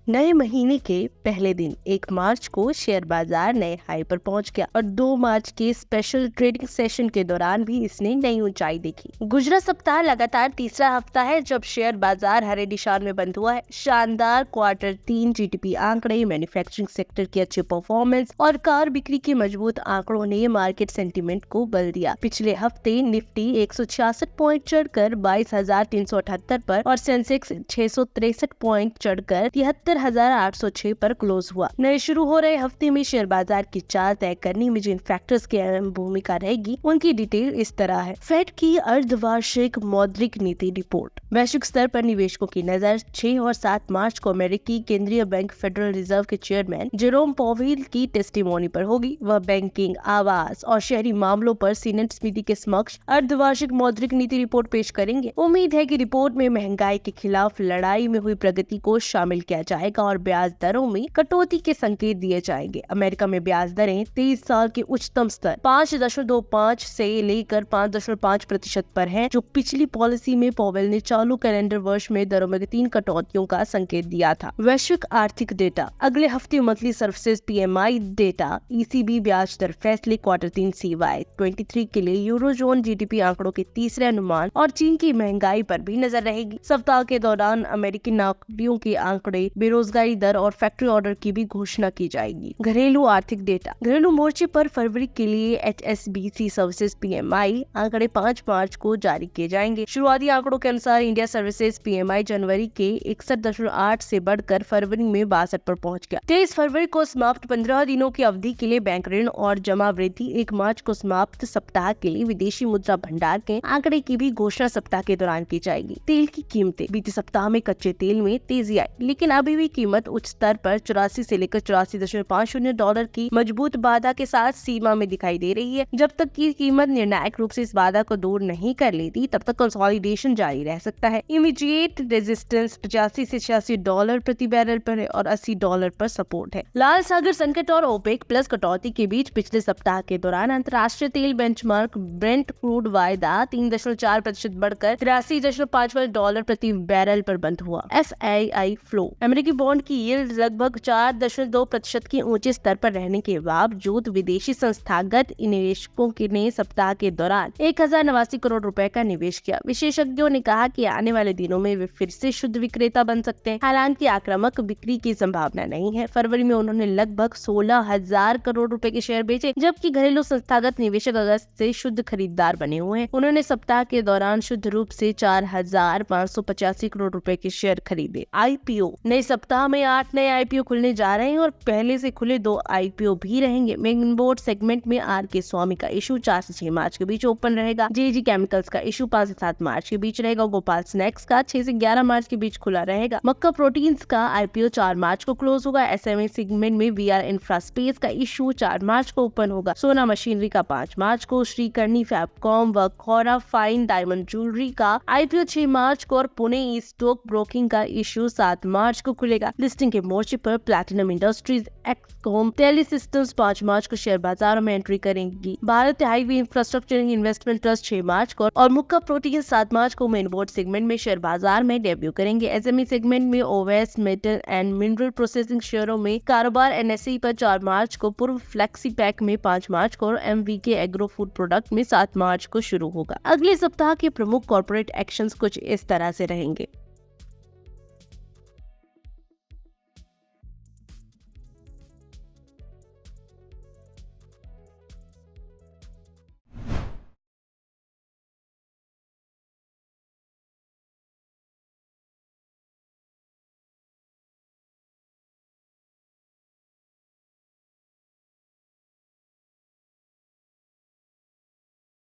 नए महीने के पहले दिन 1 मार्च को शेयर बाजार नए हाई पर पहुंच गया और 2 मार्च के स्पेशल ट्रेडिंग सेशन के दौरान भी इसने नई ऊंचाई देखी। गुजरा सप्ताह लगातार तीसरा हफ्ता है जब शेयर बाजार हरे निशान में बंद हुआ है। शानदार क्वार्टर 3 जीडीपी आंकड़े, मैन्युफैक्चरिंग सेक्टर की अच्छी परफॉर्मेंस और कार बिक्री के मजबूत आंकड़ों ने मार्केट सेंटीमेंट को बल दिया। पिछले हफ्ते निफ्टी 166 पॉइंट चढ़कर 22,378 पर और सेंसेक्स 663 पॉइंट चढ़कर 73,806 पर क्लोज हुआ। नए शुरू हो रहे हफ्ते में शेयर बाजार की चाल तय करने में जिन फैक्टर्स की अहम भूमिका रहेगी उनकी डिटेल इस तरह है। फेड की अर्धवार्षिक मौद्रिक नीति रिपोर्ट। वैश्विक स्तर पर निवेशकों की नजर 6 और 7 मार्च को अमेरिकी केंद्रीय बैंक फेडरल रिजर्व के चेयरमैन जेरोम पॉवेल की टेस्टिमोनी पर होगी। वह बैंकिंग, आवास और शहरी मामलों पर सीनेट समिति के समक्ष अर्धवार्षिक मौद्रिक नीति रिपोर्ट पेश करेंगे। उम्मीद है कि रिपोर्ट में महंगाई के खिलाफ लड़ाई में हुई प्रगति को शामिल किया जाएगा और ब्याज दरों में कटौती के संकेत दिए जाएंगे। अमेरिका में ब्याज दरें 23 साल के उच्चतम स्तर 5.25 से लेकर 5.5% पर हैं, जो पिछली पॉलिसी में पॉवेल ने चालू कैलेंडर वर्ष में दरों में 3 कटौतियों का संकेत दिया था। वैश्विक आर्थिक डेटा। अगले हफ्ते monthly services PMI data, ECB ब्याज दर फैसले, क्वार्टर 3 CY 23 के लिए यूरोजोन जीडीपी आंकड़ों के तीसरे अनुमान और चीन की महंगाई पर भी नजर रहेगी। सप्ताह के दौरान अमेरिकी नौकरियों के आंकड़े, बेरोजगारी दर और फैक्ट्री ऑर्डर की भी घोषणा की जाएगी। घरेलू आर्थिक डेटा। घरेलू मोर्चे पर फरवरी के लिए HSBC सर्विसेज PMI आंकड़े 5 मार्च को जारी किए जाएंगे। शुरुआती आंकड़ों के अनुसार इंडिया सर्विसेज PMI जनवरी के 61.8 से बढ़कर फरवरी में 62 पर पहुंच गया। 23 फरवरी को समाप्त 15 दिनों की अवधि के लिए बैंक ऋण और जमा वृद्धि, 1 मार्च को समाप्त सप्ताह के लिए विदेशी मुद्रा भंडार के आंकड़े की भी घोषणा सप्ताह के दौरान की जाएगी। तेल की कीमतें। बीते सप्ताह में कच्चे तेल में तेजी आई, लेकिन अभी भी कीमत उच्च स्तर पर 84 से लेकर $84.50 की मजबूत बाधा के साथ सीमा में दिखाई दे रही है। जब तक की कीमत निर्णायक रूप से इस बाधा को दूर नहीं कर लेती, तब तक कंसोलिडेशन जारी रह सकता है। इमीडिएट रेजिस्टेंस $85 से $86 प्रति बैरल पर है और $80 पर सपोर्ट है। लाल सागर संकट और ओपेक प्लस कटौती के बीच पिछले सप्ताह के दौरान अंतर्राष्ट्रीय तेल बेंचमार्क ब्रेंट क्रूड वायदा 3.4% बढ़कर $83.5 प्रति बैरल पर बंद हुआ। FII flow. अमेरिकी बॉन्ड की यील्ड लगभग 4.2% के ऊंचे स्तर पर रहने के बावजूद विदेशी संस्थागत निवेशकों ने सप्ताह के दौरान 1089 करोड़ रुपए का निवेश किया। विशेषज्ञों ने कहा कि आने वाले दिनों में वे फिर से शुद्ध विक्रेता बन सकते हैं, हालांकि आक्रामक बिक्री की संभावना नहीं है। फरवरी में उन्होंने लगभग 16,000 करोड़ रुपए के शेयर बेचे, जबकि घरेलू संस्थागत निवेशक अगस्त से शुद्ध खरीदार बने हुए हैं। उन्होंने सप्ताह के दौरान शुद्ध रूप से 4,585 करोड़ रुपए के शेयर खरीदे। IPO। नए सप्ताह में 8 नए IPO खुलने जा रहे हैं और पहले से खुले 2 IPO भी रहेंगे। मेन बोर्ड सेगमेंट में RK स्वामी का इशू 4 से 6 मार्च के बीच ओपन रहेगा। JG केमिकल्स का इशू 5 से 7 मार्च के बीच रहेगा। गोपाल स्नैक्स का 6 से 11 मार्च के बीच खुला रहेगा। मक्का प्रोटीन्स का IPO 4 मार्च को क्लोज होगा। SMA सेगमेंट में VR इंफ्रास्पेस का इशू 4 मार्च को ओपन होगा। सोना मशीनरी का 5 मार्च को, श्रीकर्णी फैबकॉम व खौरा फाइन डायमंड ज्वेलरी का IPO 6 मार्च को और पुणे स्टॉक ब्रोकिंग का इशू 7 मार्च को खुलेगा। लिस्टिंग के मोर्चे पर Platinum Industries, Exicom, tele systems 5 March को शेयर बाजारों में एंट्री करेंगी। Bharat highway infrastructure investment trust 6 March को और मुक्का प्रोटीन 7 मार्च को मेन बोर्ड सेगमेंट में शेयर बाजार में डेब्यू करेंगे। SME सेगमेंट में Owais metal and mineral processing शेयरों में कारोबार NSE पर 4 मार्च को, पूर्व फ्लेक्सी पैक में 5 मार्च को और MVK एग्रो फूड प्रोडक्ट में 7 मार्च को शुरू होगा। अगले सप्ताह के प्रमुख कॉर्पोरेट एक्शंस कुछ इस तरह से रहेंगे।